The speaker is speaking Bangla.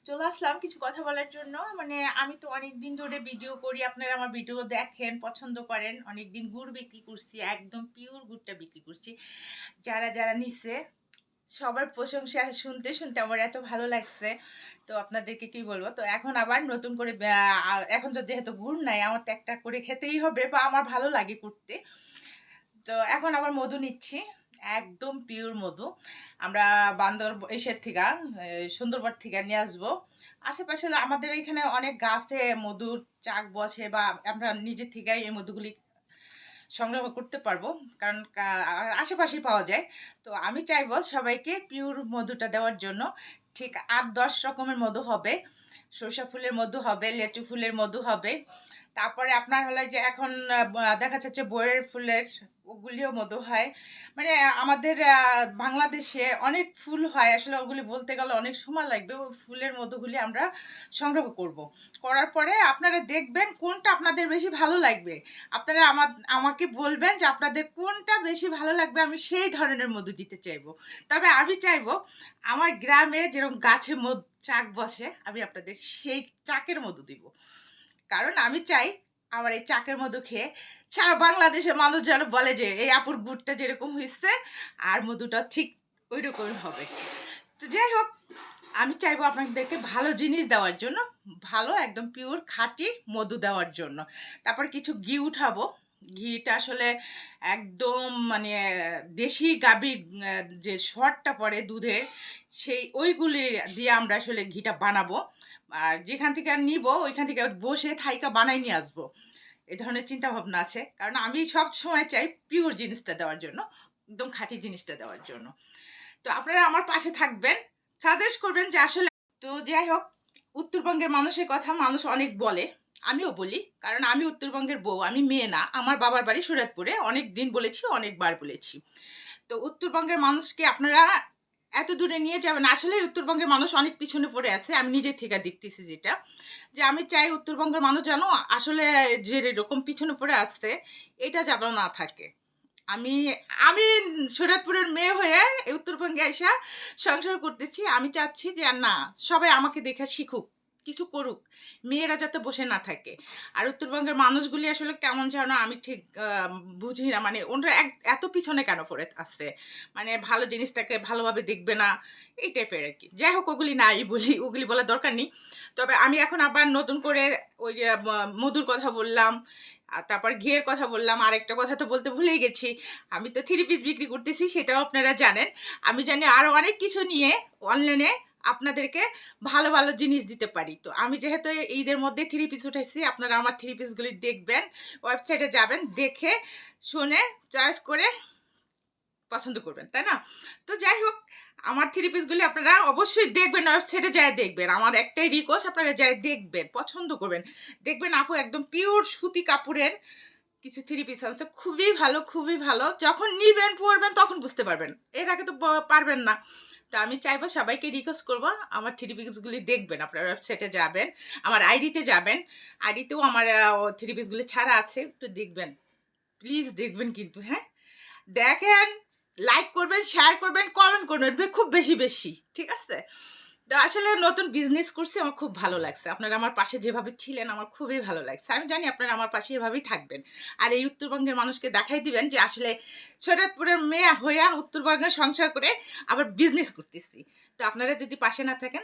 চলে আসলাম কিছু কথা বলার জন্য। মানে আমি তো অনেক দিন ধরে ভিডিও করি, আপনারা আমার ভিডিও দেখেন, পছন্দ করেন। অনেক দিন গুড় বিক্রি করছি, একদম পিওর গুড়টা বিক্রি করছি। যারা যারা নিছে সবার প্রশংসা শুনতে শুনতে আমার এত ভালো লাগছে। তো আপনাদেরকে কি বলবো, তো এখন আবার নতুন করে এখন তো যেহেতু গুড় নাই, আমার তো একটা করে খেতেই হবে, বা আমার ভালো লাগে করতে। তো এখন আবার মধু নিচ্ছি, একদম পিওর মধু। আমরা বান্দর এসের থেকে সুন্দরবন থেকে নিয়ে আসবো। আশেপাশে আমাদের এখানে অনেক গাছে মধুর চাক বসে, বা আমরা নিজে থেকে এই মধুগুলি সংগ্রহ করতে পারবো, কারণ আশেপাশেই পাওয়া যায়। তো আমি চাইবো সবাইকে পিওর মধুটা দেওয়ার জন্য। ঠিক 8-10 রকমের মধু হবে। সরিষা ফুলের মধু হবে, লেচু ফুলের মধু হবে। তারপরে আপনার হলো যে এখন দেখা যাচ্ছে বইয়ের ফুলের, ওগুলিও মধু হয়। মানে আমাদের বাংলাদেশে অনেক ফুল হয়, আসলে ওগুলি বলতে গেলে অনেক সময় লাগবে। ওই ফুলের মধুগুলি আমরা সংগ্রহ করব। করার পরে আপনারা দেখবেন কোনটা আপনাদের বেশি ভালো লাগবে। আপনারা আমাকে বলবেন যে আপনাদের কোনটা বেশি ভালো লাগবে, আমি সেই ধরনের মধু দিতে চাইবো। তবে আমি চাইবো আমার গ্রামে যেরকম গাছে চাক বসে, আমি আপনাদের সেই চাকের মধু দিব। কারণ আমি চাই আমার এই চাকের মধু খেয়ে সারা বাংলাদেশের মানুষ যেন বলে যে এই আপুর গুড়টা যেরকম হয়েছে আর মধুটা ঠিক ওই রকমই হবে। তো যাই হোক, আমি চাইবো আপনাদেরকে ভালো জিনিস দেওয়ার জন্য, ভালো একদম পিওর খাঁটি মধু দেওয়ার জন্য। তারপর কিছু ঘি উঠাবো। ঘিটা আসলে একদম মানে দেশি গাভীর যে সরটা পড়ে দুধের, সেই ওইগুলি দিয়ে আমরা আসলে ঘিটা বানাবো। আর যেখান থেকে নিব ওইখান থেকে বসে থাইকা বানাই নিয়ে আসবো, এই ধরনের চিন্তা ভাবনা আছে। কারণ আমি সব সময় চাই পিওর জিনিসটা দেওয়ার জন্য, একদম খাঁটি জিনিসটা দেওয়ার জন্য। তো আপনারা আমার পাশে থাকবেন, সাজেস্ট করবেন যে আসলে। তো যাই হোক, উত্তরবঙ্গের মানুষের কথা মানুষ অনেক বলে, আমিও বলি, কারণ আমি উত্তরবঙ্গের বউ, আমি মেয়ে না। আমার বাবার বাড়ি সুরাতপুরে, অনেক দিন বলেছি, অনেকবার বলেছি। তো উত্তরবঙ্গের মানুষকে আপনারা এত দূরে নিয়ে যাবেন, আসলে উত্তরবঙ্গের মানুষ অনেক পিছনে পড়ে আছে, আমি নিজে থেকে দেখতেছি যেটা, যে আমি চাই উত্তরবঙ্গের মানুষ জানো আসলে যে এরকম পিছনে পড়ে আসছে এটা যেন না থাকে। আমি আমি শরীয়তপুরের মেয়ে হয়ে এই উত্তরবঙ্গে এসে সংসার করতেছি, আমি চাচ্ছি যে আর না, সবাই আমাকে দেখে শিখুক, কিছু করুক, মেয়েরা যাতে বসে না থাকে। আর উত্তরবঙ্গের মানুষগুলি আসলে কেমন যেন আমি ঠিক বুঝি না, মানে ওনারা এত পিছনে কেন পড়ে আসছে, মানে ভালো জিনিসটাকে ভালোভাবে দেখবে না, এই টাইপের আর কি। যাই হোক, ওগুলি নাই বলি, ওগুলি বলার দরকার নেই। তবে আমি এখন আবার নতুন করে ওই যে মধুর কথা বললাম, আর তারপর ঘিয়ের কথা বললাম, আরেকটা কথা তো বলতে ভুলেই গেছি, আমি তো 3 পিস বিক্রি করতেছি, সেটাও আপনারা জানেন। আমি জানি আরও অনেক কিছু নিয়ে অনলাইনে আপনাদেরকে ভালো ভালো জিনিস দিতে পারি। তো আমি যেহেতু ঈদের মধ্যে 3 পিস উঠাইছি, আপনারা আমার 3 পিসগুলি দেখবেন, ওয়েবসাইটে যাবেন, দেখে শুনে চয়েস করে পছন্দ করবেন, তাই না? তো যাই হোক, আমার 3 পিসগুলি আপনারা অবশ্যই দেখবেন, ওয়েবসাইটে যায় দেখবেন। আমার একটাই রিকোয়েস্ট, আপনারা যায় দেখবেন, পছন্দ করবেন। দেখবেন আপু একদম পিওর সুতি কাপড়ের কিছু 3 পিস আছে, খুবই ভালো, খুবই ভালো। যখন নিবেন পরবেন তখন বুঝতে পারবেন, এর আগে তো পারবেন না। তো আমি চাইবো, সবাইকে রিকোয়েস্ট করবো আমার 3 পিসগুলি দেখবেন, আপনারা ওয়েবসাইটে যাবেন, আমার আইডিতে যাবেন, আইডিতেও আমার 3 পিসগুলি ছাড়া আছে, একটু দেখবেন, প্লিজ দেখবেন কিন্তু, হ্যাঁ দেখেন, লাইক করবেন, শেয়ার করবেন, কমেন্ট করবেন, খুব বেশি বেশি, ঠিক আছে? তো আসলে নতুন বিজনেস করছি, আমার খুব ভালো লাগছে। আপনারা আমার পাশে যেভাবে ছিলেন আমার খুবই ভালো লাগছে। আমি জানি আপনারা আমার পাশে এভাবেই থাকবেন। আর এই উত্তরবঙ্গের মানুষকে দেখাই দিবেন যে আসলে শরীয়তপুরের মেয়ে হইয়া উত্তরবঙ্গে সংসার করে আবার বিজনেস করতেছি। তো আপনারা যদি পাশে না থাকেন